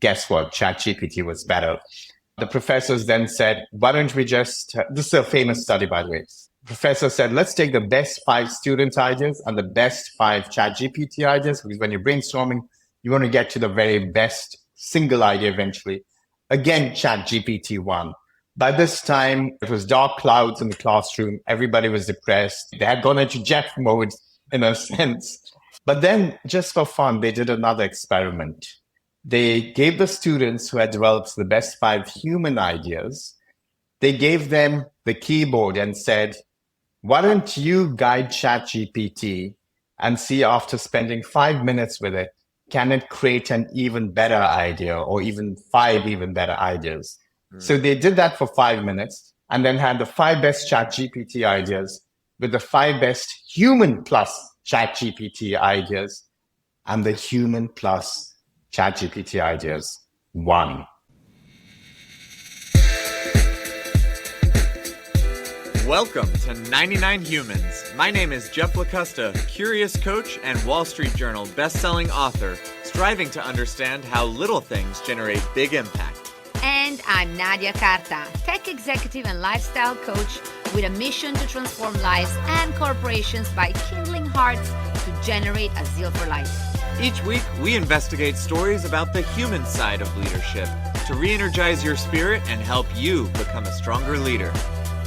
guess what? ChatGPT was better. The professors then said, why don't we just, this is a famous study, by the way. Professor said, let's take the best 5 student ideas and the best 5 ChatGPT ideas, because when you're brainstorming, you want to get to the very best single idea eventually. Again, ChatGPT won. By this time, it was dark clouds in the classroom. Everybody was depressed. They had gone into Jeff mode in a sense. But then, just for fun, they did another experiment. They gave the students who had developed the best 5 human ideas, they gave them the keyboard and said, why don't you guide ChatGPT and see after spending 5 minutes with it, can it create an even better idea or even 5 even better ideas? So they did that for 5 minutes and then had the 5 best ChatGPT ideas with the 5 best human plus ChatGPT ideas, and the human plus ChatGPT ideas won. Welcome to 99 Humans. My name is Jeff LaCosta, curious coach and Wall Street Journal best-selling author, striving to understand how little things generate big impact. And I'm Nadia Carta, tech executive and lifestyle coach with a mission to transform lives and corporations by kindling hearts to generate a zeal for life. Each week, we investigate stories about the human side of leadership to re-energize your spirit and help you become a stronger leader.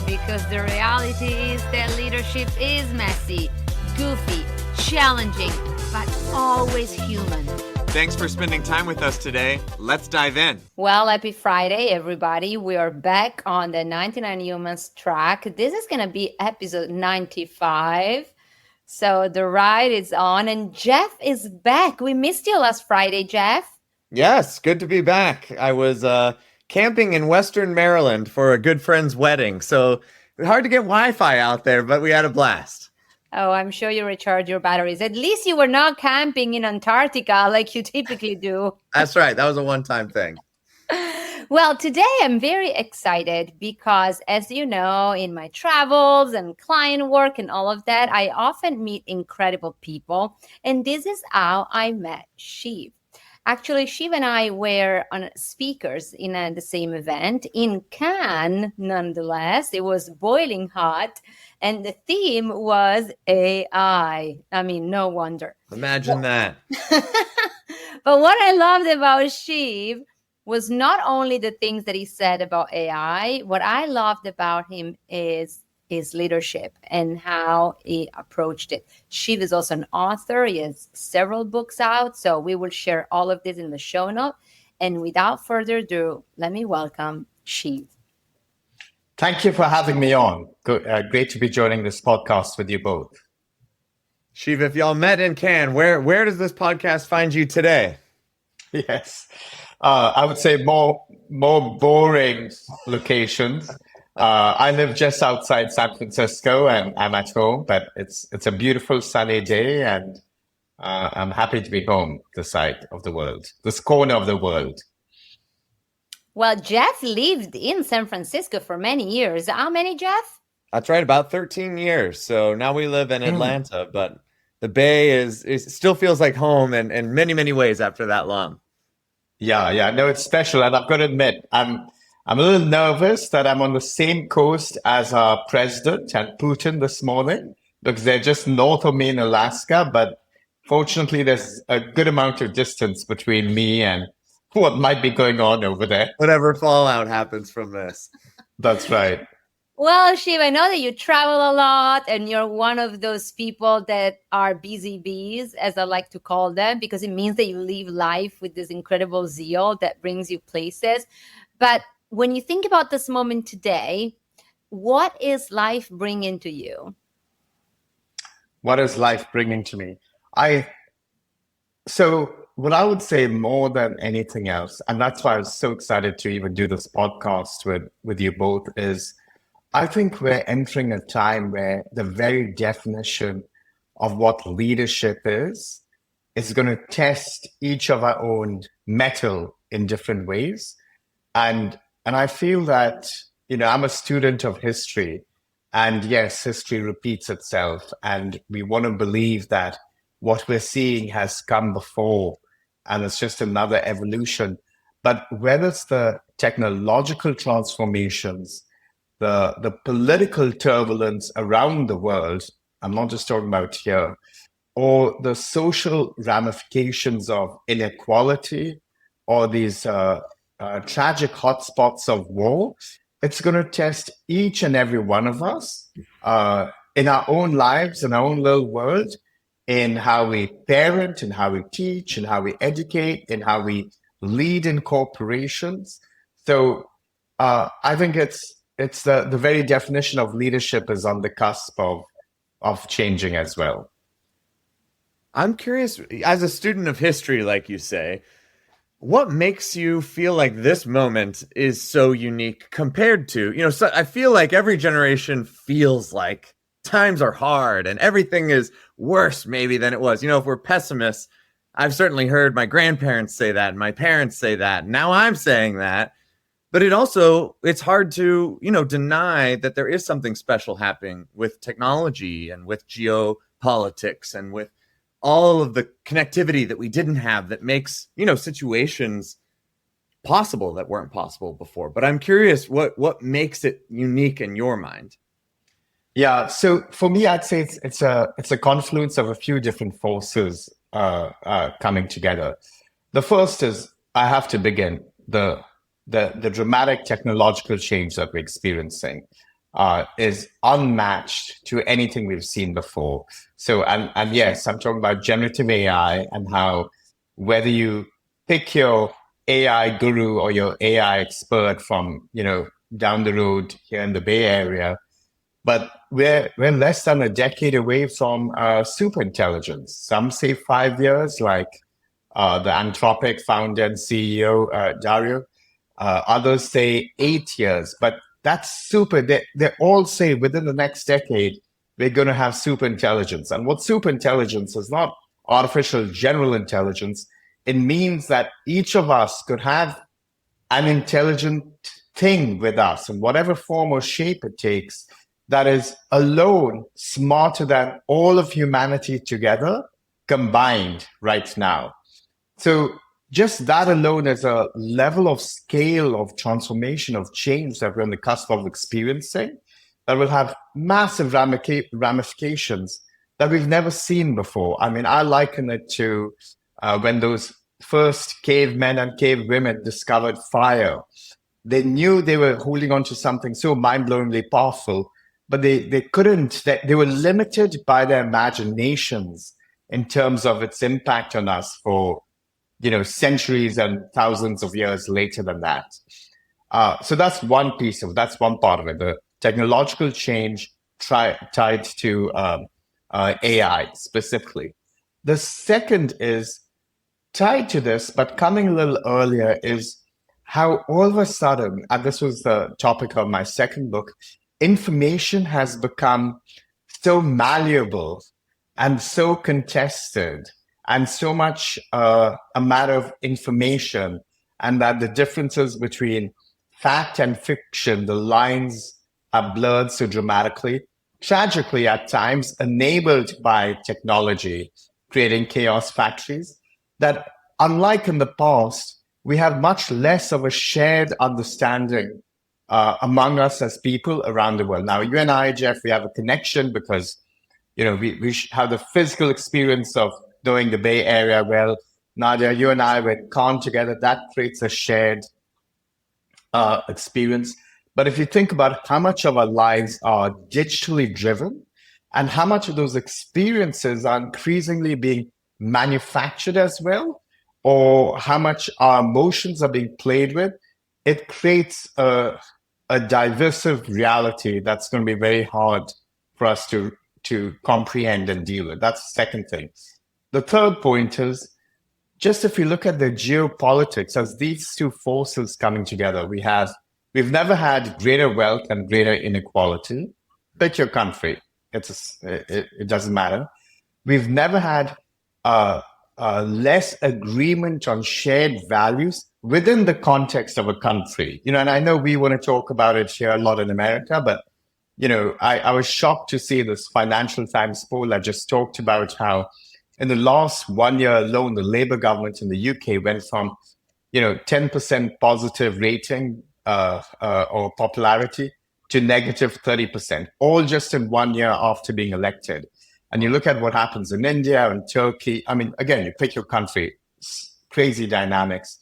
Because the reality is that leadership is messy, goofy, challenging, but always human. Thanks for spending time with us today. Let's dive in. Well, happy Friday, everybody. We are back on the 99 Humans track. This is going to be episode 95. So the ride is on, and Jeff is back. We missed you last Friday, Jeff. Yes, good to be back. I was camping in Western Maryland for a good friend's wedding. So hard to get Wi-Fi out there, but we had a blast. Oh, I'm sure you recharged your batteries. At least you were not camping in Antarctica like you typically do. That's right. That was a one-time thing. Well, today I'm very excited because, as you know, in my travels and client work and all of that, I often meet incredible people. And this is how I met Shiv. Actually, Shiv and I were on speakers in the same event in Cannes, nonetheless. It was boiling hot, and the theme was AI. I mean, no wonder. Imagine that. But what I loved about Shiv was not only the things that he said about AI. What I loved about him is his leadership and how he approached it. Shiv is also an author. He has several books out. So we will share all of this in the show note. And without further ado, let me welcome Shiv. Thank you for having me on. Great to be joining this podcast with you both. Shiv, if y'all met in Cannes, where does this podcast find you today? Yes, I would say more boring locations. I live just outside San Francisco, and I'm at home. But it's a beautiful sunny day, and I'm happy to be home. This side of the world, this corner of the world. Well, Jeff lived in San Francisco for many years. How many, Jeff? That's right, about 13 years. So now we live in Atlanta, but the Bay is still feels like home in many, many ways after that long. Yeah, no, it's special, and I've got to admit, I'm a little nervous that I'm on the same coast as our president and Putin this morning, because they're just north of me in Alaska. But fortunately, there's a good amount of distance between me and what might be going on over there. Whatever fallout happens from this. That's right. Well, Shiv, I know that you travel a lot and you're one of those people that are busy bees, as I like to call them, because it means that you live life with this incredible zeal that brings you places. But when you think about this moment today, what is life bringing to you? What is life bringing to me? So what I would say more than anything else, and that's why I was so excited to even do this podcast with you both, is I think we're entering a time where the very definition of what leadership is going to test each of our own mettle in different ways. And I feel that, I'm a student of history, and yes, history repeats itself. And we want to believe that what we're seeing has come before and it's just another evolution. But whether it's the technological transformations, the political turbulence around the world, I'm not just talking about here, or the social ramifications of inequality or these tragic hotspots of war, it's going to test each and every one of us in our own lives, in our own little world, in how we parent, in how we teach, in how we educate, in how we lead in corporations. So I think it's the very definition of leadership is on the cusp of changing as well. I'm curious, as a student of history, like you say, what makes you feel like this moment is so unique compared to, so I feel like every generation feels like times are hard and everything is worse maybe than it was. If we're pessimists, I've certainly heard my grandparents say that and my parents say that. And now I'm saying that. But it's hard to, deny that there is something special happening with technology and with geopolitics and with all of the connectivity that we didn't have that makes, situations possible that weren't possible before. But I'm curious what makes it unique in your mind. Yeah, so for me, I'd say it's a confluence of a few different forces coming together. The first is I have to begin the dramatic technological change that we're experiencing is unmatched to anything we've seen before. So, and yes, I'm talking about generative AI and how whether you pick your AI guru or your AI expert from, down the road here in the Bay Area, but we're less than a decade away from superintelligence. Some say 5 years, like the Anthropic founder and CEO, Dario. Others say 8 years, but that's super. They all say within the next decade, we're going to have superintelligence. And what superintelligence is not artificial general intelligence. It means that each of us could have an intelligent thing with us in whatever form or shape it takes that is alone smarter than all of humanity together combined right now. So just that alone is a level of scale of transformation, of change that we're on the cusp of experiencing that will have massive ramifications that we've never seen before. I mean, I liken it to when those first cavemen and cavewomen discovered fire. They knew they were holding on to something so mind-blowingly powerful, but they couldn't, they were limited by their imaginations in terms of its impact on us for centuries and thousands of years later than that. So that's one piece of that's one part of it, the technological change tied to AI specifically. The second is tied to this, but coming a little earlier, is how all of a sudden, and this was the topic of my second book, information has become so malleable and so contested and so much a matter of information, and that the differences between fact and fiction, the lines are blurred so dramatically, tragically at times, enabled by technology, creating chaos factories, that unlike in the past, we have much less of a shared understanding among us as people around the world. Now, you and I, Jeff, we have a connection because, we have the physical experience of knowing the Bay Area well. Nadia, you and I were in Cannes together. That creates a shared experience. But if you think about how much of our lives are digitally driven and how much of those experiences are increasingly being manufactured as well, or how much our emotions are being played with, it creates a diversive reality that's going to be very hard for us to comprehend and deal with. That's the second thing. The third point is, just if you look at the geopolitics as these two forces coming together, we've never had greater wealth and greater inequality. Pick your country. It doesn't matter. We've never had less agreement on shared values within the context of a country. And I know we want to talk about it here a lot in America, but I was shocked to see this Financial Times poll that just talked about how in the last 1 year alone, the Labour government in the UK went from 10% positive rating or popularity to negative 30%, all just in 1 year after being elected. And you look at what happens in India and Turkey. I mean, again, you pick your country, crazy dynamics.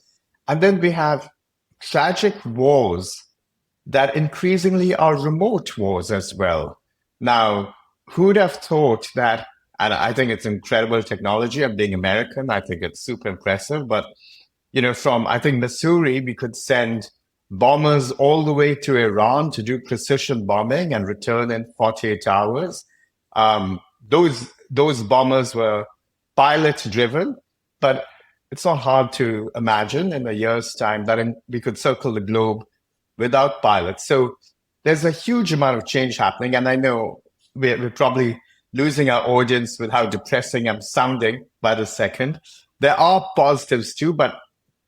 And then we have tragic wars that increasingly are remote wars as well. Now, who would have thought that? And I think it's incredible technology. And being American, I think it's super impressive. But, from, I think, Missouri, we could send bombers all the way to Iran to do precision bombing and return in 48 hours. Those bombers were pilot driven, but it's not hard to imagine in a year's time that we could circle the globe without pilots. So there's a huge amount of change happening. And I know we're probably losing our audience with how depressing I'm sounding by the second. There are positives too, but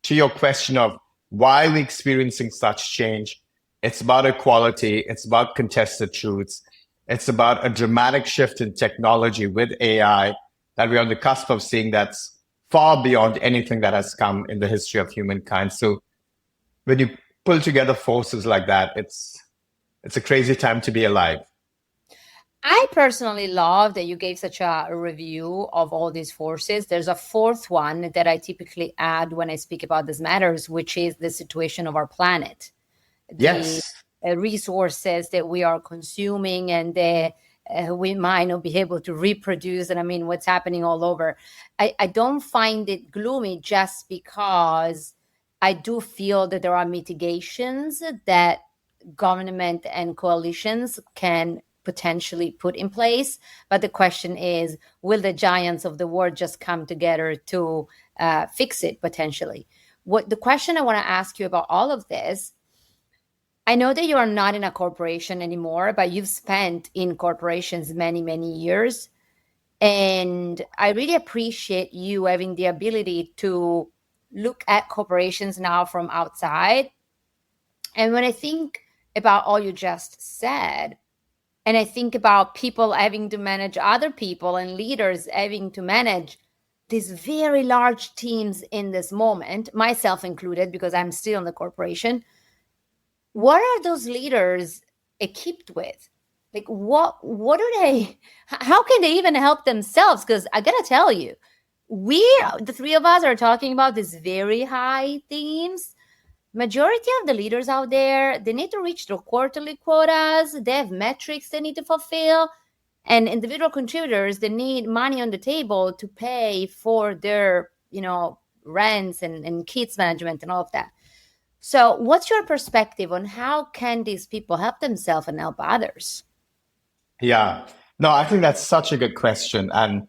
to your question of why are we experiencing such change, it's about equality, it's about contested truths, it's about a dramatic shift in technology with AI that we're on the cusp of seeing that's far beyond anything that has come in the history of humankind. So when you pull together forces like that, it's a crazy time to be alive. I personally love that you gave such a review of all these forces. There's a fourth one that I typically add when I speak about these matters, which is the situation of our planet. Yes. The resources that we are consuming and we might not be able to reproduce. And I mean, what's happening all over. I don't find it gloomy just because I do feel that there are mitigations that government and coalitions can potentially put in place. But the question is, will the giants of the world just come together to fix it potentially? The question I want to ask you about all of this, I know that you are not in a corporation anymore, but you've spent in corporations many, many years. And I really appreciate you having the ability to look at corporations now from outside. And when I think about all you just said, and I think about people having to manage other people and leaders having to manage these very large teams in this moment, myself included, because I'm still in the corporation. What are those leaders equipped with? Like, what do they, how can they even help themselves? Because I got to tell you, the three of us are talking about these very high themes. Majority of the leaders out there, they need to reach their quarterly quotas. They have metrics they need to fulfill. And individual contributors, they need money on the table to pay for their, rents and kids management and all of that. So what's your perspective on how can these people help themselves and help others? Yeah, no, I think that's such a good question. And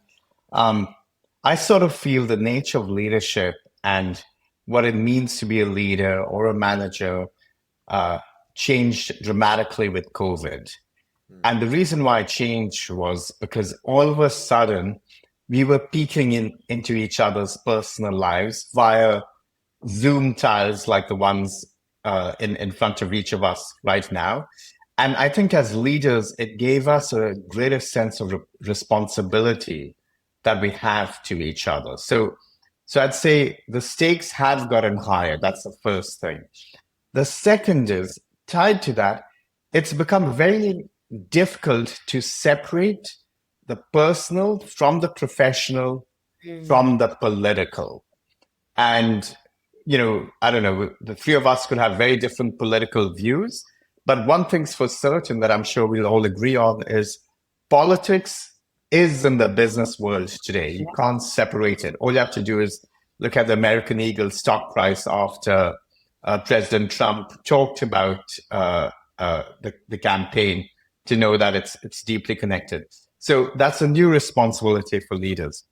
I sort of feel the nature of leadership and what it means to be a leader or a manager changed dramatically with COVID. And the reason why it changed was because all of a sudden we were peeking into each other's personal lives via Zoom tiles like the ones in front of each of us right now. And I think as leaders, it gave us a greater sense of responsibility that we have to each other. So I'd say the stakes have gotten higher. That's the first thing. The second is tied to that. It's become very difficult to separate the personal from the professional, from the political. And, I don't know, the three of us could have very different political views. But one thing's for certain that I'm sure we'll all agree on is politics is in the business world today. You can't separate it. All you have to do is look at the American Eagle stock price after President Trump talked about the campaign to know that it's deeply connected. So that's a new responsibility for leaders.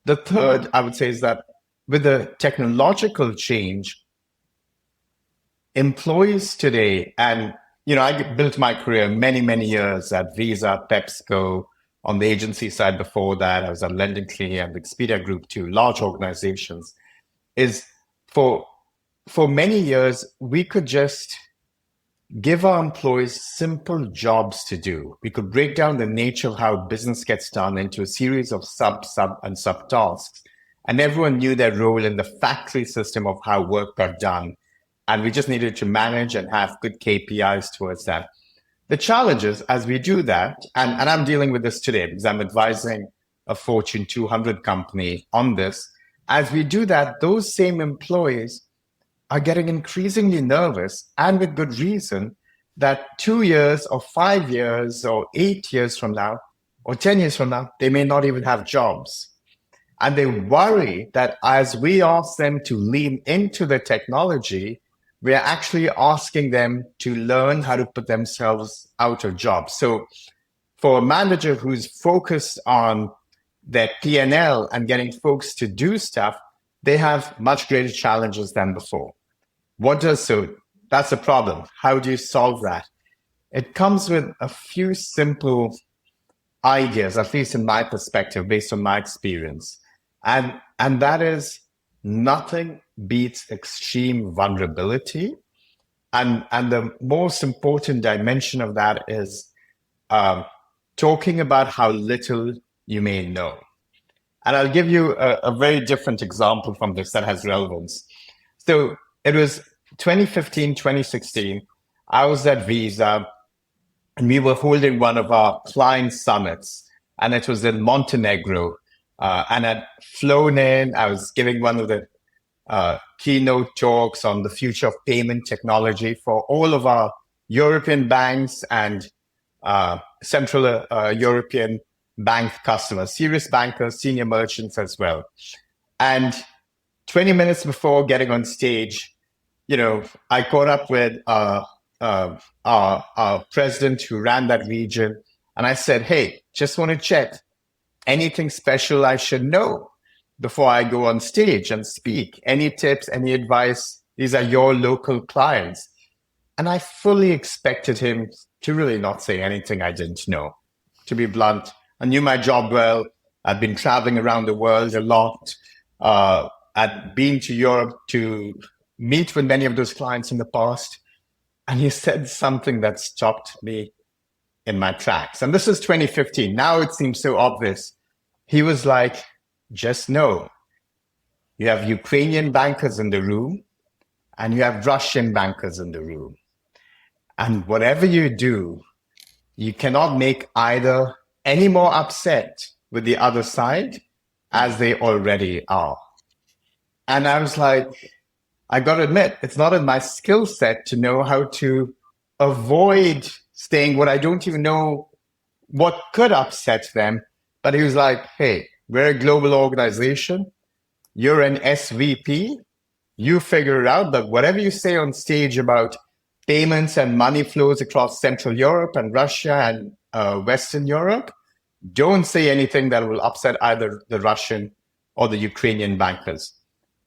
The third, I would say, is that with the technological change, employees today, and I built my career many, many years at Visa, PepsiCo. On the agency side before that, I was at Lending Tree and Expedia Group, two large organizations. Is for many years, we could just give our employees simple jobs to do. We could break down the nature of how business gets done into a series of sub tasks. and everyone knew their role in the factory system of how work got done. And we just needed to manage and have good KPIs towards that. The challenge is, as we do that, and I'm dealing with this today because I'm advising a Fortune 200 company on this. As we do that, those same employees are getting increasingly nervous, and with good reason, that 2 years or 5 years or 8 years from now or 10 years from now, they may not even have jobs. And they worry that as we ask them to lean into the technology, we are actually asking them to learn how to put themselves out of jobs. So for a manager who's focused on their P&L and getting folks to do stuff, they have much greater challenges than before. So that's a problem. How do you solve that? It comes with a few simple ideas, at least in my perspective, based on my experience. And that is, nothing beats extreme vulnerability. And the most important dimension of that is talking about how little you may know. And I'll give you a very different example from this that has relevance. So it was 2015, 2016. I was at Visa, and we were holding one of our client summits, and it was in Montenegro. And I'd flown in. I was giving one of the keynote talks on the future of payment technology for all of our European banks and Central European bank customers, serious bankers, senior merchants as well. And 20 minutes before getting on stage, I caught up with our president who ran that region. And I said, hey, just want to check, anything special I should know before I go on stage and speak? Any tips, any advice? These are your local clients. And I fully expected him to really not say anything I didn't know. To be blunt, I knew my job well. I'd been traveling around the world a lot. I'd been to Europe to meet with many of those clients in the past. And he said something that stopped me in my tracks. And this is 2015. Now it seems so obvious. He was like, just know, you have Ukrainian bankers in the room and you have Russian bankers in the room. And whatever you do, you cannot make either any more upset with the other side as they already are. And I was like, I got to admit, it's not in my skill set to know how to avoid saying what I don't even know what could upset them. But he was like, hey, we're a global organization. You're an SVP. You figure it out. But whatever you say on stage about payments and money flows across Central Europe and Russia and Western Europe, don't say anything that will upset either the Russian or the Ukrainian bankers.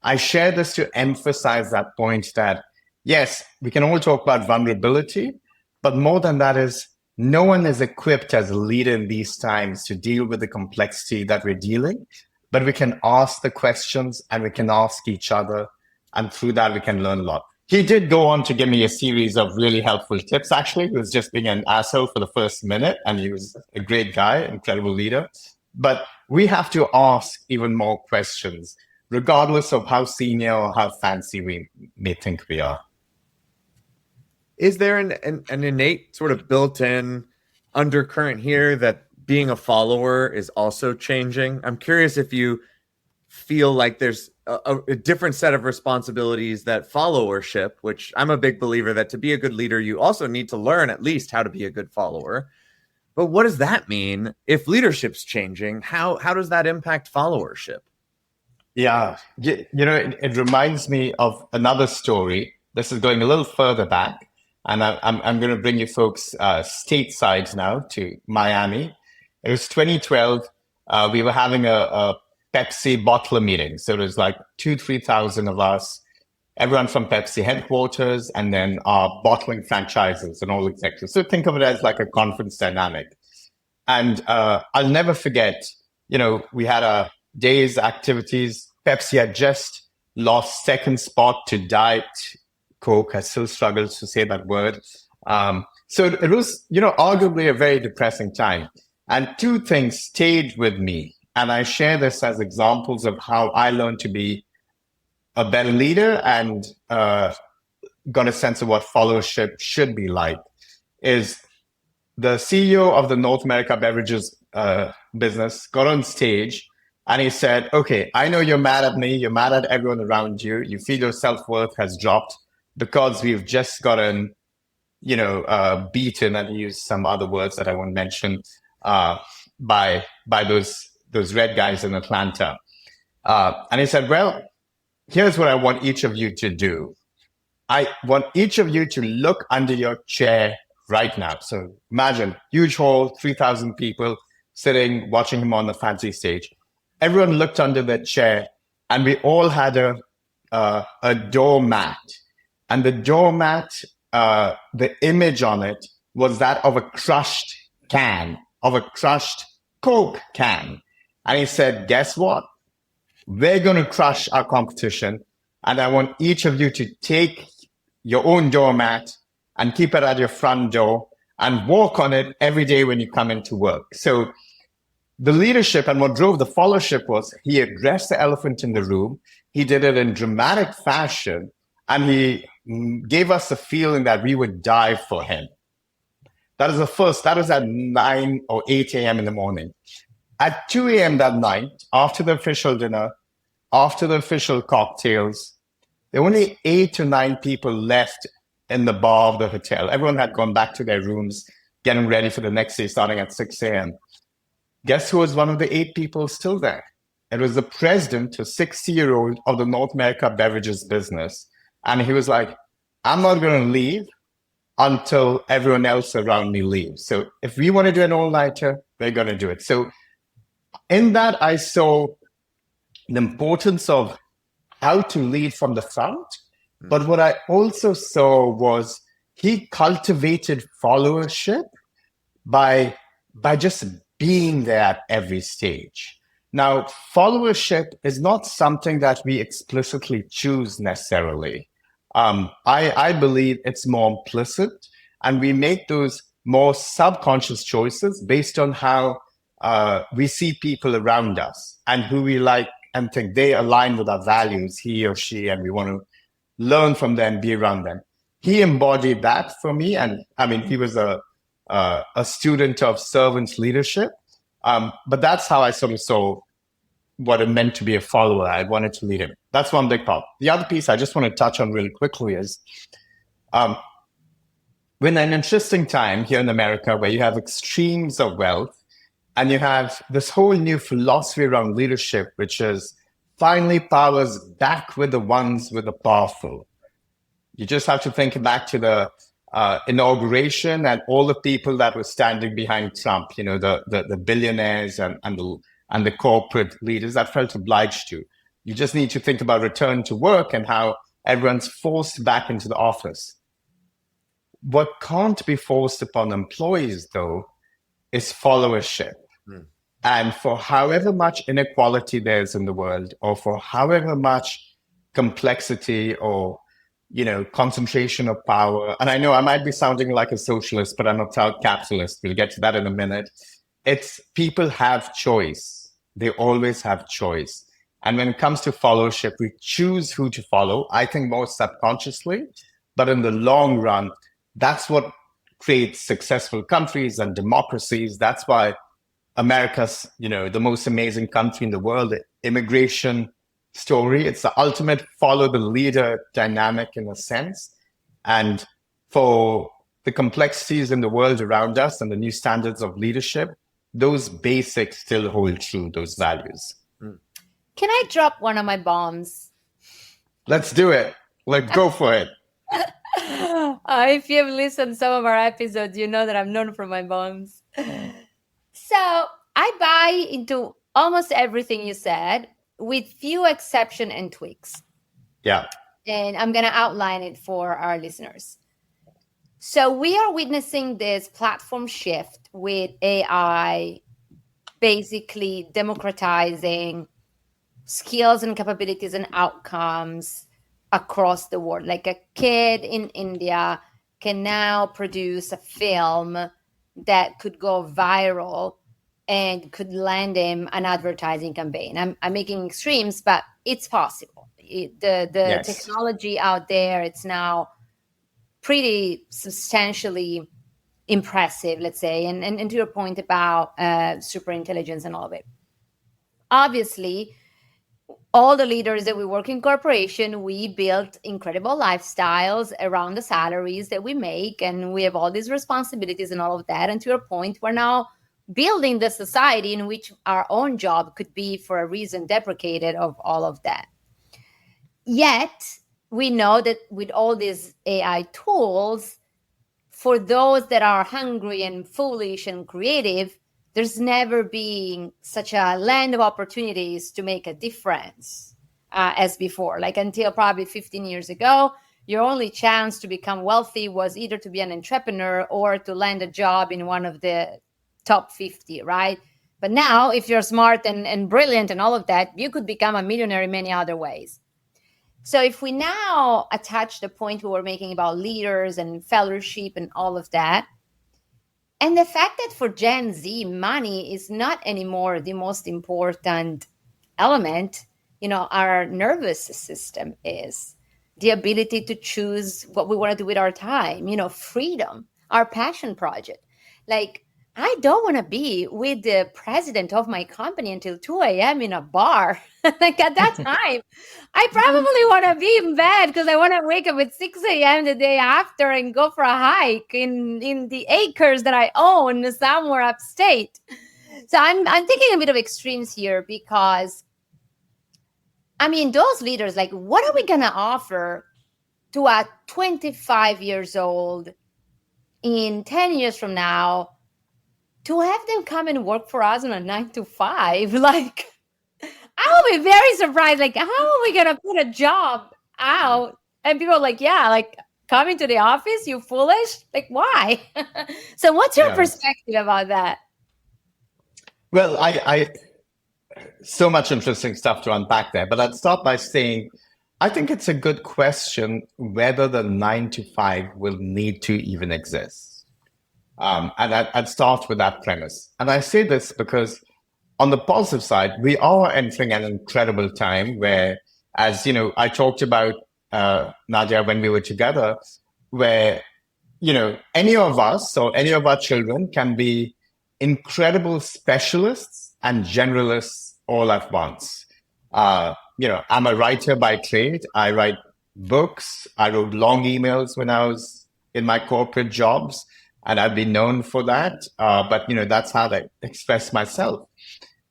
I share this to emphasize that point that, yes, we can all talk about vulnerability, but more than that is, no one is equipped as a leader in these times to deal with the complexity that we're dealing, but we can ask the questions and we can ask each other, and through that we can learn a lot. He did go on to give me a series of really helpful tips, actually. He was just being an asshole for the first minute, and he was a great guy, incredible leader. But we have to ask even more questions, regardless of how senior or how fancy we may think we are. Is there an innate sort of built-in undercurrent here that being a follower is also changing? I'm curious if you feel like there's a different set of responsibilities that followership, which I'm a big believer that to be a good leader, you also need to learn at least how to be a good follower. But what does that mean if leadership's changing? How does that impact followership? Yeah, it reminds me of another story. This is going a little further back. And I'm going to bring you folks stateside now to Miami. It was 2012. We were having a Pepsi bottler meeting. So it was like 3,000 of us, everyone from Pepsi headquarters, and then our bottling franchises and all executives. So think of it as like a conference dynamic. And I'll never forget, we had a day's activities. Pepsi had just lost second spot to Diet Coke. I still struggle to say that word. So it was, arguably a very depressing time. And two things stayed with me And I share this as examples of how I learned to be a better leader and got a sense of what followership should be like. Is the CEO of the North America beverages business got on stage and he said, okay, I know you're mad at me. You're mad at everyone around you. You feel your self-worth has dropped because we've just gotten, beaten, and use some other words that I won't mention, by those red guys in Atlanta. And he said, well, here's what I want each of you to do. I want each of you to look under your chair right now. So imagine, huge hall, 3,000 people sitting, watching him on the fancy stage. Everyone looked under their chair, and we all had a doormat. And the doormat, the image on it was that of a crushed can, of a crushed Coke can. And he said, guess what? We're going to crush our competition. And I want each of you to take your own doormat and keep it at your front door and walk on it every day when you come into work. So the leadership and what drove the followership was he addressed the elephant in the room. He did it in dramatic fashion, and he gave us the feeling that we would die for him. That was at 9 or 8 a.m. in the morning. At 2 a.m. that night, after the official dinner, after the official cocktails, there were only 8 to 9 people left in the bar of the hotel. Everyone had gone back to their rooms, getting ready for the next day, starting at 6 a.m. Guess who was one of the 8 people still there? It was the president, a 60-year-old of the North America beverages business. And he was like, I'm not going to leave until everyone else around me leaves. So if we want to do an all-nighter, we're going to do it. So in that, I saw the importance of how to lead from the front. But what I also saw was he cultivated followership by just being there at every stage. Now, followership is not something that we explicitly choose necessarily. I believe it's more implicit, and we make those more subconscious choices based on how we see people around us and who we like and think they align with our values, he or she, and we want to learn from them, be around them. He embodied that for me. And I mean, he was a student of servant leadership. But that's how I sort of saw what it meant to be a follower. I wanted to lead him. That's one big part. The other piece I just want to touch on really quickly is we're in an interesting time here in America where you have extremes of wealth, and you have this whole new philosophy around leadership, which is finally power's back with the ones with the powerful. You just have to think back to the inauguration and all the people that were standing behind Trump, the billionaires and the corporate leaders that felt obliged to. You just need to think about return to work and how everyone's forced back into the office. What can't be forced upon employees, though, is followership. And for however much inequality there is in the world, or for however much complexity or concentration of power, and I know I might be sounding like a socialist, but I'm a proud capitalist. We'll get to that in a minute. It's people have choice. They always have choice. And when it comes to followership, we choose who to follow, I think more subconsciously, but in the long run, that's what creates successful countries and democracies. That's why America's, the most amazing country in the world, the immigration story. It's the ultimate follow the leader dynamic in a sense. And for the complexities in the world around us and the new standards of leadership, those basics still hold true, those values. Can I drop one of my bombs? Let's do it. Let's go for it. If you have listened to some of our episodes, you know that I'm known for my bombs. So I buy into almost everything you said, with few exception and tweaks. Yeah. And I'm going to outline it for our listeners. So we are witnessing this platform shift with AI basically democratizing skills and capabilities and outcomes across the world. Like a kid in India can now produce a film that could go viral and could land him an advertising campaign. I'm making extremes, but it's possible. The Yes. technology out there, it's now pretty substantially impressive, let's say. And to your point about super intelligence and all of it. Obviously, all the leaders that we work in corporation, we built incredible lifestyles around the salaries that we make, and we have all these responsibilities and all of that. And to your point, we're now building the society in which our own job could be, for a reason, deprecated of all of that. Yet we know that with all these AI tools, for those that are hungry and foolish and creative, there's never been such a land of opportunities to make a difference as before. Like until probably 15 years ago, your only chance to become wealthy was either to be an entrepreneur or to land a job in one of the top 50, right? But now, if you're smart and brilliant and all of that, you could become a millionaire in many other ways. So if we now attach the point we were making about leaders and fellowship and all of that, and the fact that for Gen Z, money is not anymore the most important element, our nervous system is. The ability to choose what we want to do with our time, freedom, our passion project. Like, I don't want to be with the president of my company until 2 a.m. in a bar. Like at that time, I probably want to be in bed because I want to wake up at 6 a.m. the day after and go for a hike in the acres that I own somewhere upstate. So I'm thinking a bit of extremes here because, I mean, those leaders, like, what are we going to offer to a 25 years old in 10 years from now to have them come and work for us on a 9 to 5? Like, I will be very surprised. Like, how are we going to put a job out? And people are like, yeah, like coming to the office, you foolish? Like, why? So what's your perspective about that? Well, I so much interesting stuff to unpack there, but I'd start by saying, I think it's a good question whether the 9 to 5 will need to even exist. And I'd start with that premise. And I say this because on the positive side, we are entering an incredible time where, as you know, I talked about Nadia when we were together, where any of us or any of our children can be incredible specialists and generalists all at once. I'm a writer by trade. I write books. I wrote long emails when I was in my corporate jobs, and I've been known for that. But that's how I express myself.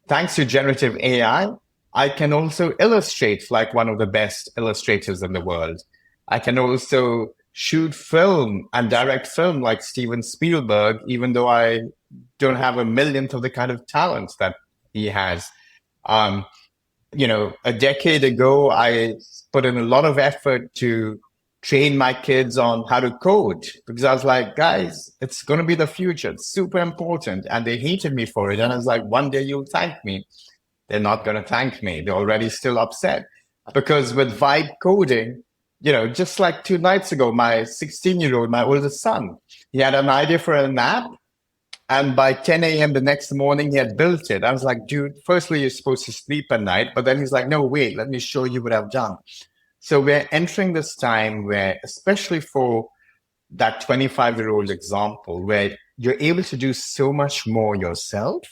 Thanks to generative AI, I can also illustrate like one of the best illustrators in the world. I can also shoot film and direct film like Steven Spielberg, even though I don't have a millionth of the kind of talent that he has. A decade ago, I put in a lot of effort to train my kids on how to code because I was like, guys, it's going to be the future. It's super important. And they hated me for it. And I was like, one day you'll thank me. They're not going to thank me. They're already still upset because with vibe coding, just like 2 nights ago, my 16-year-old, my oldest son, he had an idea for an app. And by 10 a.m. the next morning, he had built it. I was like, dude, firstly, you're supposed to sleep at night. But then he's like, no, wait, let me show you what I've done. So we're entering this time where, especially for that 25-year-old example, where you're able to do so much more yourself,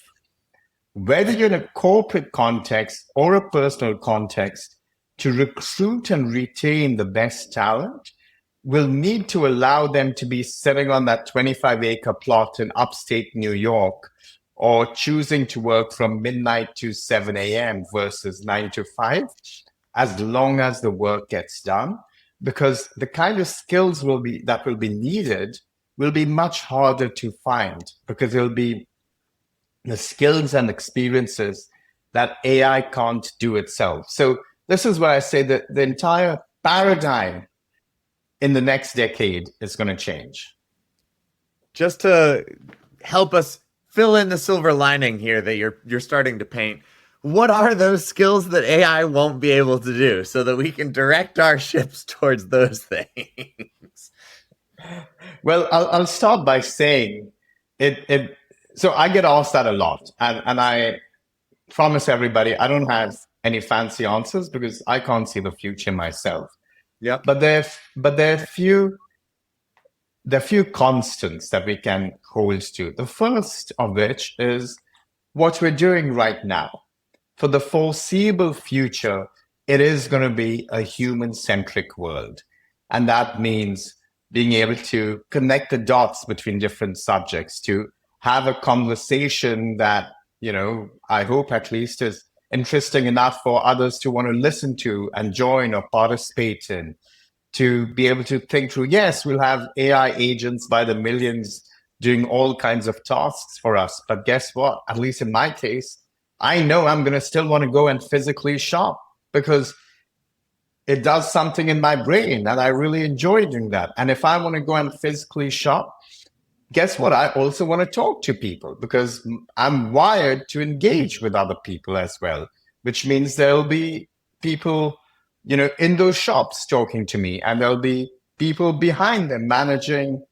whether you're in a corporate context or a personal context, to recruit and retain the best talent, will need to allow them to be sitting on that 25-acre plot in upstate New York or choosing to work from midnight to 7 a.m. versus 9 to 5, as long as the work gets done, because the kind of skills will be needed will be much harder to find because it'll be the skills and experiences that AI can't do itself. So this is where I say that the entire paradigm in the next decade is going to change. Just to help us fill in the silver lining here that you're starting to paint, what are those skills that AI won't be able to do so that we can direct our ships towards those things? Well, I'll start by saying it So I get asked that a lot. And I promise everybody, I don't have any fancy answers because I can't see the future myself. Yeah. But there are few constants that we can hold to. The first of which is what we're doing right now. For the foreseeable future, it is going to be a human-centric world. And that means being able to connect the dots between different subjects, to have a conversation that, I hope at least is interesting enough for others to want to listen to and join or participate in, to be able to think through, yes, we'll have AI agents by the millions doing all kinds of tasks for us. But guess what? At least in my case, I know I'm going to still want to go and physically shop because it does something in my brain and I really enjoy doing that. And if I want to go and physically shop, guess what? I also want to talk to people because I'm wired to engage with other people as well, which means there'll be people, in those shops talking to me, and there'll be people behind them managing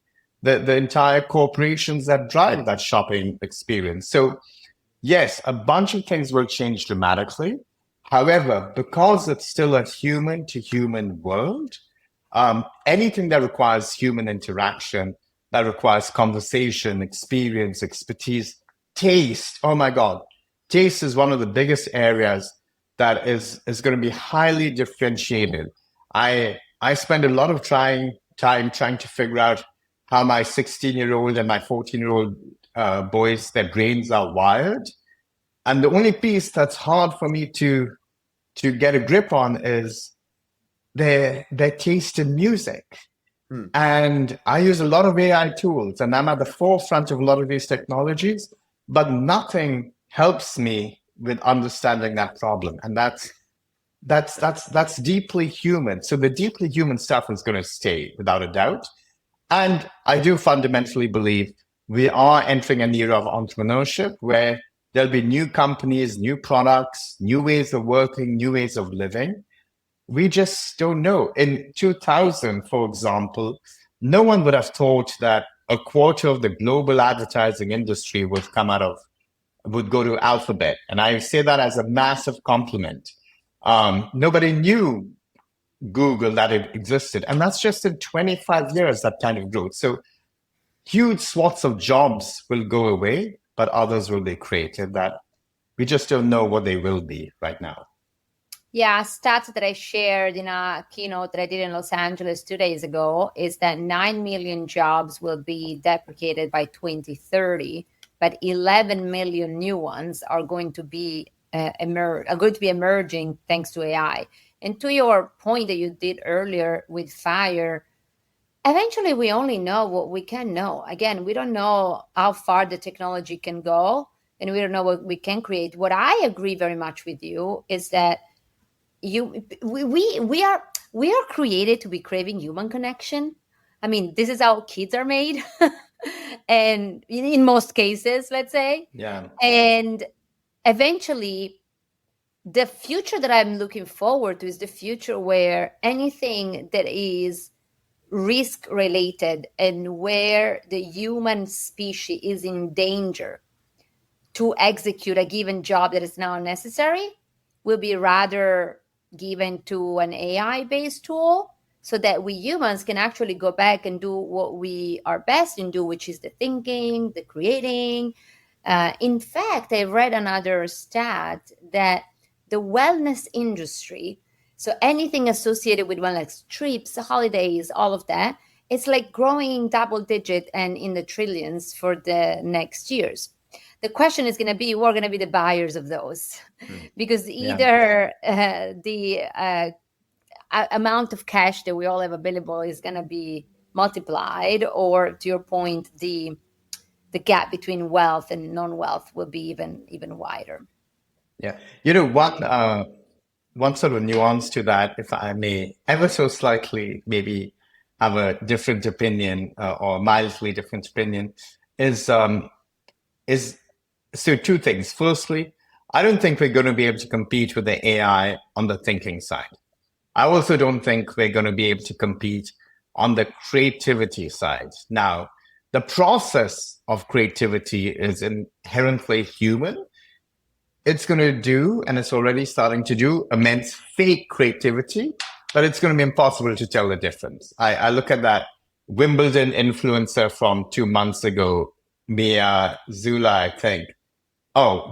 the entire corporations that drive that shopping experience. So yes, a bunch of things will change dramatically. However, because it's still a human to human world, anything that requires human interaction, that requires conversation, experience, expertise, taste. Oh my God. Taste is one of the biggest areas that is going to be highly differentiated. I spend a lot of time trying to figure out how my 16-year-old and my 14-year-old boys, their brains are wired. And the only piece that's hard for me to get a grip on is their taste in music. And I use a lot of AI tools, and I'm at the forefront of a lot of these technologies, but nothing helps me with understanding that problem. And that's deeply human. So the deeply human stuff is going to stay without a doubt. And I do fundamentally believe we are entering an era of entrepreneurship where there'll be new companies, new products, new ways of working, new ways of living. We just don't know. In 2000, for example, no one would have thought that a quarter of the global advertising industry would go to Alphabet. And I say that as a massive compliment. Nobody knew Google, that it existed. And that's just in 25 years, that kind of growth. So huge swaths of jobs will go away, but others will be created that we just don't know what they will be right now. Yeah, stats that I shared in a keynote that I did in Los Angeles 2 days ago is that 9 million jobs will be deprecated by 2030, but 11 million new ones are going to be emerging thanks to AI. And to your point that you did earlier with fire, eventually we only know what we can know. Again, we don't know how far the technology can go, and we don't know what we can create. What I agree very much with you is that we are created to be craving human connection. I mean, this is how kids are made, and in most cases, let's say. Yeah. And eventually, the future that I'm looking forward to is the future where anything that is risk related and where the human species is in danger to execute a given job that is now necessary will be rather given to an AI-based tool, so that we humans can actually go back and do what we are best in do, which is the thinking, the creating. In fact, I read another stat that the wellness industry, so anything associated with wellness, trips, holidays, all of that, it's like growing double digit and in the trillions for the next years. The question is going to be, we're going to be the buyers of those, because either the amount of cash that we all have available is going to be multiplied, or to your point, the gap between wealth and non-wealth will be even wider. Yeah. One sort of nuance to that, if I may ever so slightly maybe have a different opinion or mildly different opinion, is so two things. Firstly, I don't think we're going to be able to compete with the AI on the thinking side. I also don't think we're going to be able to compete on the creativity side. Now, the process of creativity is inherently human. It's going to do, and it's already starting to do, immense fake creativity, but it's going to be impossible to tell the difference. I look at that Wimbledon influencer from 2 months ago, Mia Zula, I think. Oh,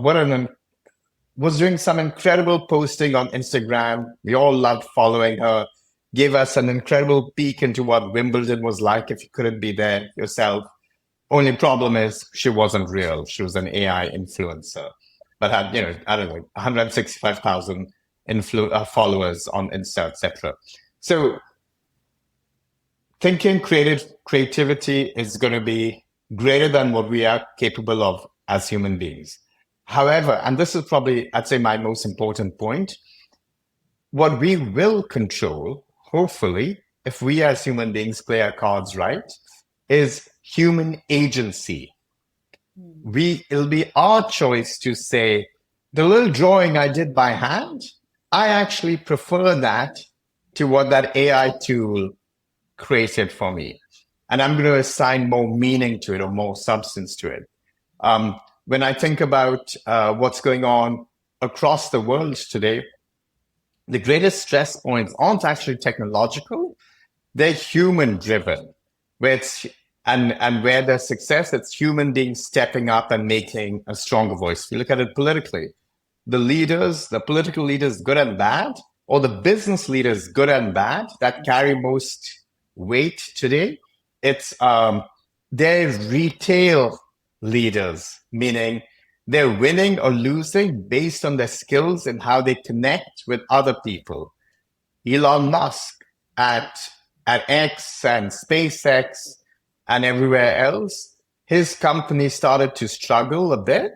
was doing some incredible posting on Instagram. We all loved following her. Gave us an incredible peek into what Wimbledon was like if you couldn't be there yourself. Only problem is she wasn't real. She was an AI influencer, but had, I don't know, 165,000 followers on Insta, etc. So thinking creativity is going to be greater than what we are capable of as human beings. However, and this is probably, I'd say, my most important point, what we will control, hopefully, if we as human beings play our cards right, is human agency. It'll be our choice to say, the little drawing I did by hand, I actually prefer that to what that AI tool created for me. And I'm going to assign more meaning to it or more substance to it. When I think about what's going on across the world today, the greatest stress points aren't actually technological, they're human driven. And where there's success, it's human beings stepping up and making a stronger voice. If you look at it politically, the political leaders, good and bad, or the business leaders, good and bad, that carry most weight today, it's their retail leaders, meaning they're winning or losing based on their skills and how they connect with other people. Elon Musk at X and SpaceX and everywhere else, his company started to struggle a bit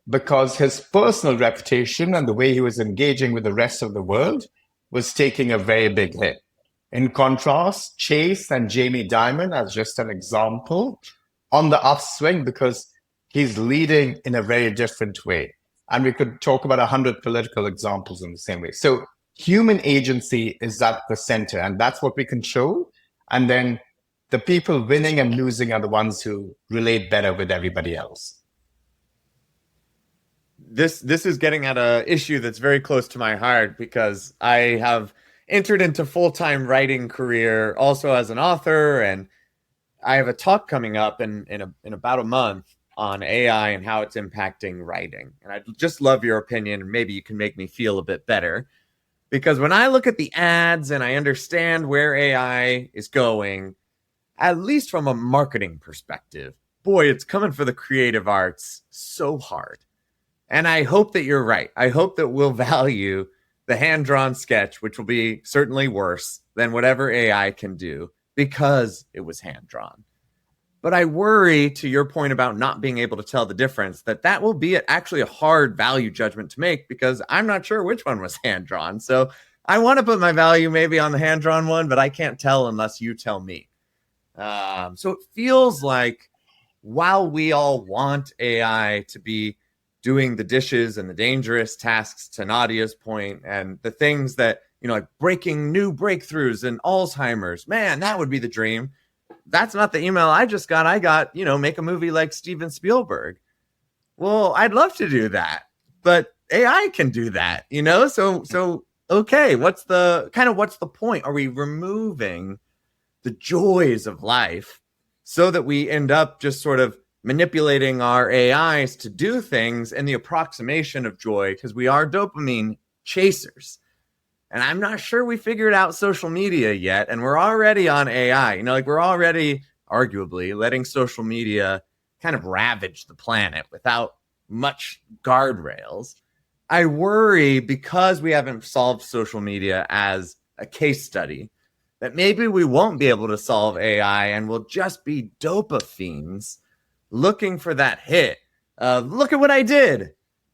because his personal reputation and the way he was engaging with the rest of the world was taking a very big hit. In contrast, Chase and Jamie Dimon, as just an example, on the upswing because he's leading in a very different way. And we could talk about 100 political examples in the same way. So human agency is at the center, and that's what we control. And then the people winning and losing are the ones who relate better with everybody else. This is getting at an issue that's very close to my heart because I have entered into full-time writing career also as an author, and I have a talk coming up in about a month on AI and how it's impacting writing. And I'd just love your opinion, and maybe you can make me feel a bit better. Because when I look at the ads and I understand where AI is going, at least from a marketing perspective, boy, it's coming for the creative arts so hard. And I hope that you're right. I hope that we'll value the hand-drawn sketch, which will be certainly worse than whatever AI can do because it was hand-drawn. But I worry, to your point about not being able to tell the difference, that will be actually a hard value judgment to make because I'm not sure which one was hand-drawn. So I want to put my value maybe on the hand-drawn one, but I can't tell unless you tell me. So it feels like while we all want AI to be doing the dishes and the dangerous tasks, to Nadia's point, and the things that, like breaking new breakthroughs in Alzheimer's, man, that would be the dream. That's not the email I just got. I got, make a movie like Steven Spielberg. Well, I'd love to do that, but AI can do that, So okay, what's the point? Are we removing the joys of life so that we end up just sort of manipulating our AIs to do things in the approximation of joy because we are dopamine chasers? And I'm not sure we figured out social media yet. And we're already on AI, we're already arguably letting social media kind of ravage the planet without much guardrails. I worry because we haven't solved social media as a case study that maybe we won't be able to solve AI and we'll just be dopa fiends looking for that hit of look at what I did.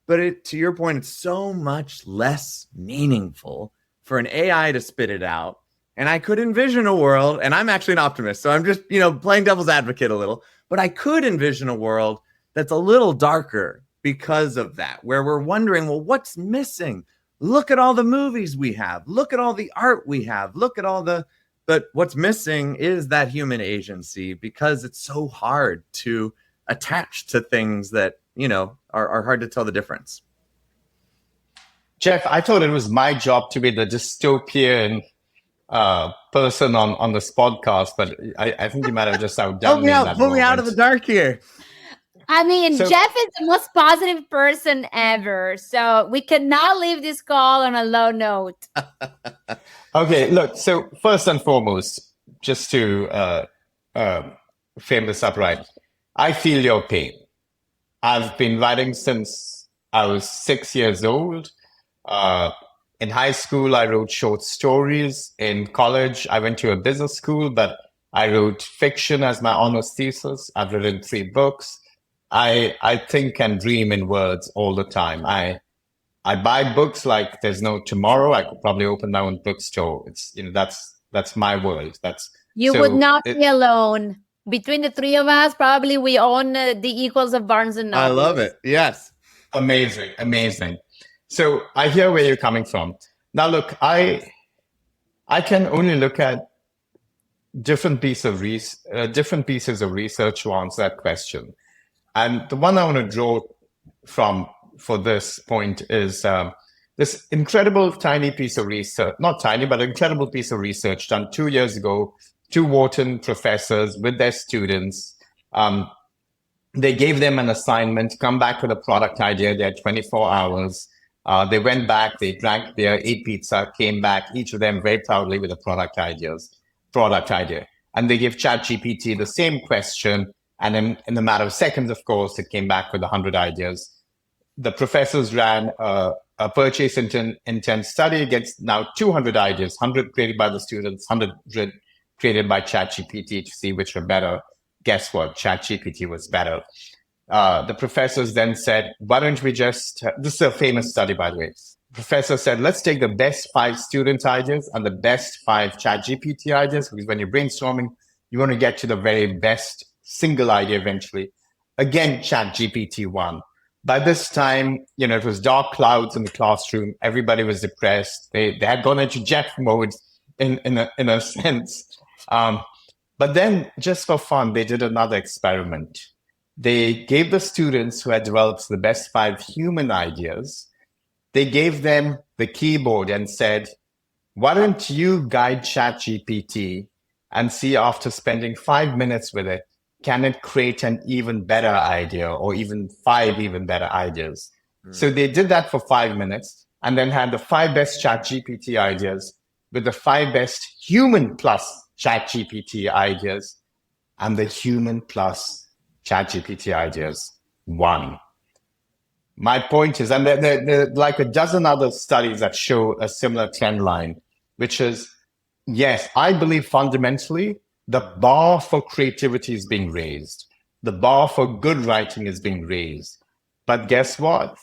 But to your point, it's so much less meaningful for an AI to spit it out. And I could envision a world, and I'm actually an optimist, so I'm just, playing devil's advocate a little, but I could envision a world that's a little darker because of that, where we're wondering, well, what's missing? Look at all the movies we have. Look at all the art we have. Look at all the But what's missing is that human agency, because it's so hard to attach to things that, are hard to tell the difference. Jeff, I thought it was my job to be the dystopian person on this podcast, but I think you might have just outdone me in that Pull me out of the dark here. I mean, Jeff is the most positive person ever. So we cannot leave this call on a low note. Okay, look, so first and foremost, just to frame this up right, I feel your pain. I've been writing since I was 6 years old. In high school, I wrote short stories. In college, I went to a business school, but I wrote fiction as my honors thesis. I've written 3 books. I think and dream in words all the time. I buy books like there's no tomorrow. I could probably open my own bookstore. It's that's my world. You would not be alone. Between the 3 of us, probably we own the equals of Barnes and Noble. I love it. Yes. Amazing. So I hear where you're coming from. Now, look, I can only look at different pieces of research to answer that question. And the one I want to draw from for this point is this incredible tiny piece of research, not tiny, but incredible piece of research done 2 years ago, 2 Wharton professors with their students. They gave them an assignment, come back with a product idea. They had 24 hours. They went back, they drank beer, ate pizza, came back, each of them very proudly with a product idea. And they give ChatGPT the same question. And then in a matter of seconds, of course, it came back with 100 ideas. The professors ran a purchase intent study against now 200 ideas, 100 created by the students, 100 created by ChatGPT to see which were better. Guess what? ChatGPT was better. The professors then said, why don't we this is a famous study, by the way. Professor said, let's take the best 5 student ideas and the best 5 ChatGPT ideas, because when you're brainstorming, you want to get to the very best single idea eventually. Again, ChatGPT won. By this time, it was dark clouds in the classroom. Everybody was depressed. They had gone into Jeff mode in a sense. But then, just for fun, they did another experiment. They gave the students who had developed the best 5 human ideas, they gave them the keyboard and said, why don't you guide ChatGPT and see, after spending 5 minutes with it, can it create an even better idea or even 5 even better ideas? So they did that for 5 minutes and then had the 5 best ChatGPT ideas with the 5 best human plus ChatGPT ideas, and the human plus ChatGPT ideas won. My point is, and there are like a dozen other studies that show a similar trend line, which is, yes, I believe fundamentally the bar for creativity is being raised. The bar for good writing is being raised. But guess what?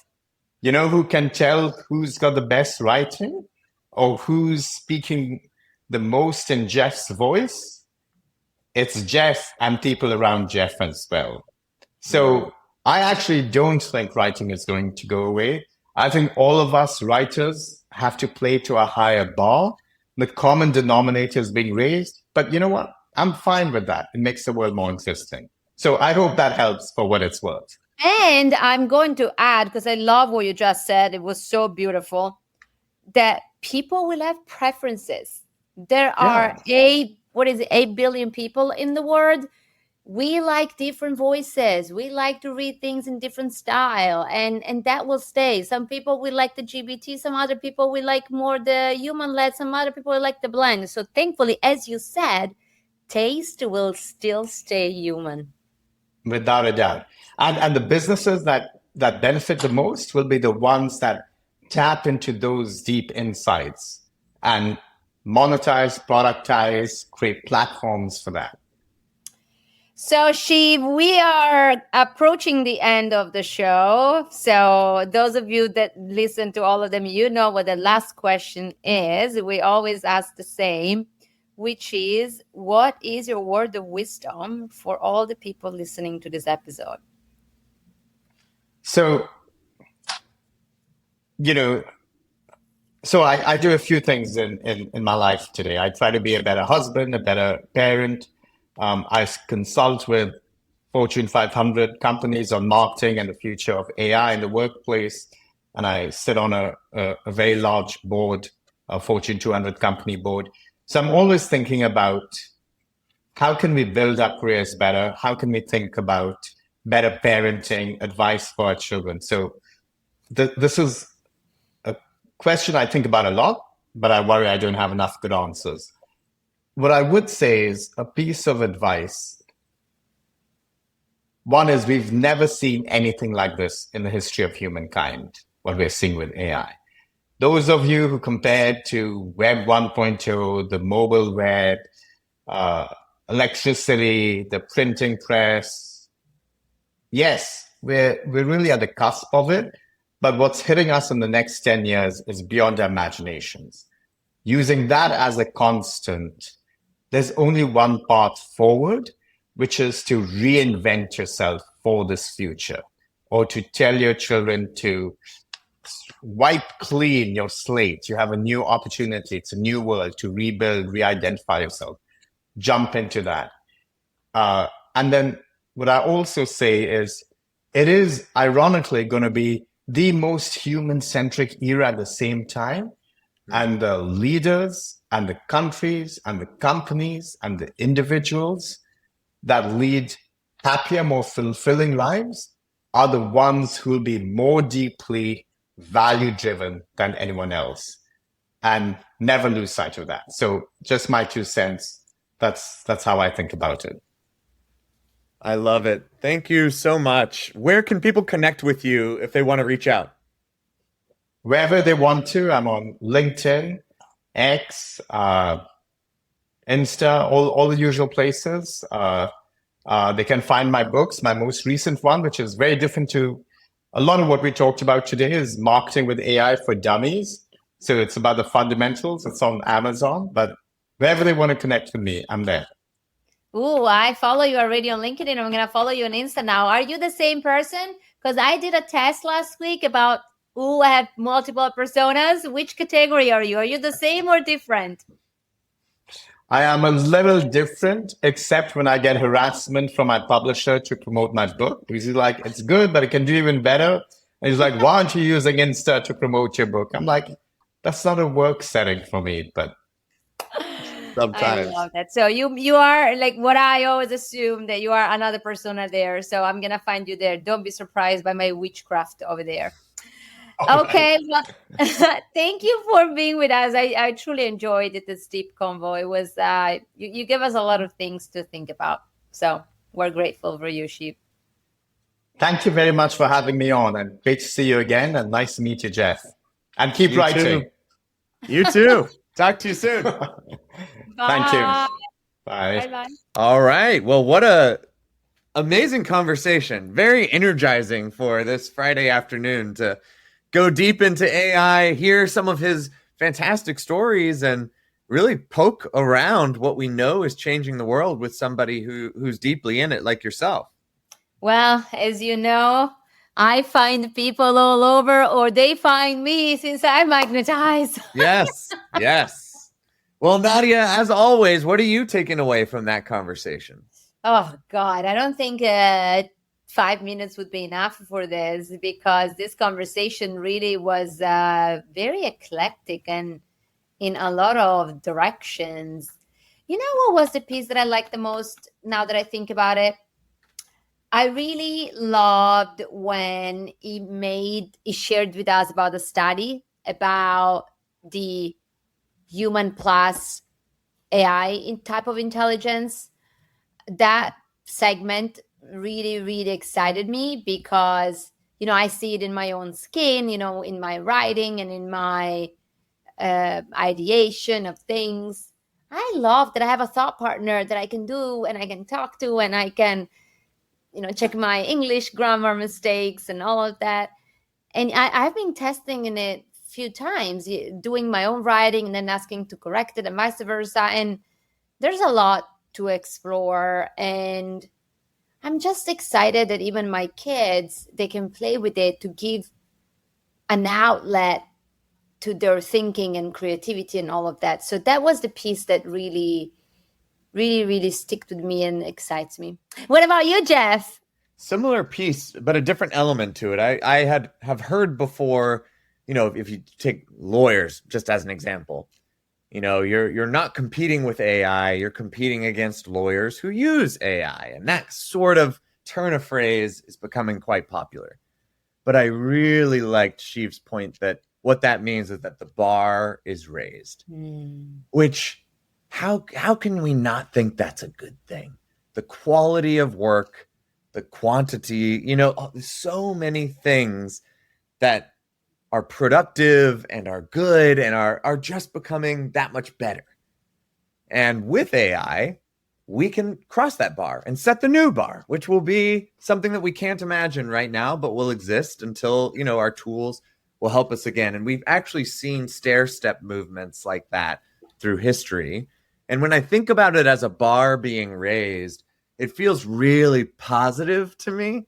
You know who can tell who's got the best writing or who's speaking the most in Jeff's voice? It's Jeff and people around Jeff as well. So I actually don't think writing is going to go away. I think all of us writers have to play to a higher bar. The common denominator is being raised. But you know what? I'm fine with that. It makes the world more interesting. So I hope that helps for what it's worth. And I'm going to add, because I love what you just said, it was so beautiful, that people will have preferences. There are 8 billion people in the world. We like different voices. We like to read things in different style, and that will stay. Some people will like the GBT, some other people will like more the human-led, some other people will like the blend. So thankfully, as you said, taste will still stay human. Without a doubt. And the businesses that benefit the most will be the ones that tap into those deep insights and monetize, productize, create platforms for that. So, Shiv, we are approaching the end of the show. So those of you that listen to all of them, you know what the last question is. We always ask the same, which is, what is your word of wisdom for all the people listening to this episode? So, So I do a few things in my life today. I try to be a better husband, a better parent. Consult with Fortune 500 companies on marketing and the future of AI in the workplace. And I sit on a very large board, a Fortune 200 company board. So I'm always thinking about how can we build our careers better? How can we think about better parenting advice for our children? So this is a question I think about a lot, but I worry I don't have enough good answers. What I would say is a piece of advice. One is we've never seen anything like this in the history of humankind, what we're seeing with AI. Those of you who compared to Web 1.0, the mobile web, uh, electricity, the printing press, yes, we're really at the cusp of it. But what's hitting us in the next 10 years is beyond our imaginations. Using that as a constant, there's only one path forward, which is to reinvent yourself for this future, or to tell your children to wipe clean your slate. You have a new opportunity. It's a new world to rebuild, re-identify yourself. Jump into that. And then what I also say is it is ironically going to be the most human-centric era at the same time. And the leaders and the countries and the companies and the individuals that lead happier, more fulfilling lives are the ones who will be more deeply value driven than anyone else. And never lose sight of that. So just my 2 cents. That's how I think about it. I love it. Thank you so much. Where can people connect with you if they want to reach out? Wherever they want to, I'm on LinkedIn, X, Insta, all the usual places. They can find my books. My most recent one, which is very different to a lot of what we talked about today, is Marketing with AI for Dummies. So it's about the fundamentals. It's on Amazon, but wherever they want to connect with me, I'm there. Ooh, I follow you already on LinkedIn. I'm going to follow you on Insta now. Are you the same person? Because I did a test last week about, I have multiple personas. Which category are you? Are you the same or different? I am a little different, except when I get harassment from my publisher to promote my book. Because he's like, it's good, but it can do even better. And he's like, why aren't you using Insta to promote your book? I'm like, that's not a work setting for me, but sometimes. I love that. So you are like what I always assume, that you are another persona there. So I'm gonna find you there. Don't be surprised by my witchcraft over there. Okay, well, thank you for being with us. I truly enjoyed this deep convo. It was you give us a lot of things to think about. So we're grateful for you, Shiv. Thank you very much for having me on, and great to see you again, and nice to meet you, Jeff. And keep You writing. too. You too. Talk to you soon. Thank you. Bye. Bye. Bye. All right. Well, what a amazing conversation. Very energizing for this Friday afternoon to go deep into AI, hear some of his fantastic stories, and really poke around what we know is changing the world with somebody who's deeply in it, like yourself. Well, as you know, I find people all over, or they find me, since I'm magnetized. Yes. Yes. Well, Nadia, as always, what are you taking away from that conversation? Oh, God. I don't think 5 minutes would be enough for this, because this conversation really was very eclectic and in a lot of directions. You know what was the piece that I liked the most now that I think about it? I really loved when he shared with us about the study about the human plus AI type of intelligence. That segment really, really excited me because, I see it in my own skin, in my writing and in my ideation of things. I love that I have a thought partner that I can do and I can talk to, and I can check my English grammar mistakes and all of that. And I've been testing in it a few times, doing my own writing and then asking to correct it and vice versa. And there's a lot to explore. And I'm just excited that even my kids, they can play with it to give an outlet to their thinking and creativity and all of that. So that was the piece that really, really, really sticks with me and excites me. What about you, Jeff? Similar piece, but a different element to it. I have heard before, if you take lawyers just as an example, you're not competing with AI, you're competing against lawyers who use AI. And that sort of turn of phrase is becoming quite popular. But I really liked Shiv's point that what that means is that the bar is raised, which how can we not think that's a good thing? The quality of work, the quantity, so many things that are productive and are good and are just becoming that much better. And with AI, we can cross that bar and set the new bar, which will be something that we can't imagine right now, but will exist until, our tools will help us again. And we've actually seen stair-step movements like that through history. And when I think about it as a bar being raised, it feels really positive to me.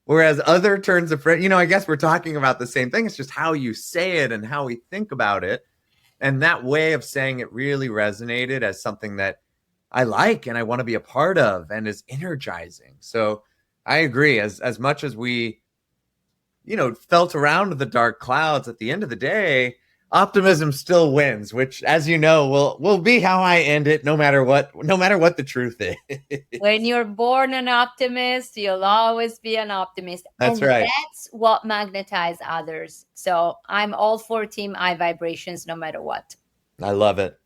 Whereas other turns of phrase, I guess we're talking about the same thing. It's just how you say it and how we think about it. And that way of saying it really resonated as something that I like and I want to be a part of and is energizing. So I agree. As much as we, felt around the dark clouds, at the end of the day, optimism still wins, which, as you know, will be how I end it, no matter what the truth is. When you're born an optimist, you'll always be an optimist. That's right. That's what magnetizes others. So I'm all for team I vibrations, no matter what. I love it.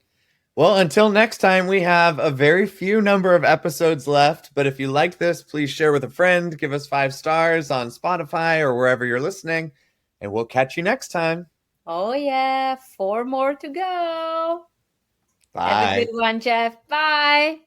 Well, until next time, we have a very few number of episodes left. But if you like this, please share with a friend, give us 5 stars on Spotify or wherever you're listening, and we'll catch you next time. Oh, yeah. 4 more to go. Bye. Have a good one, Jeff. Bye.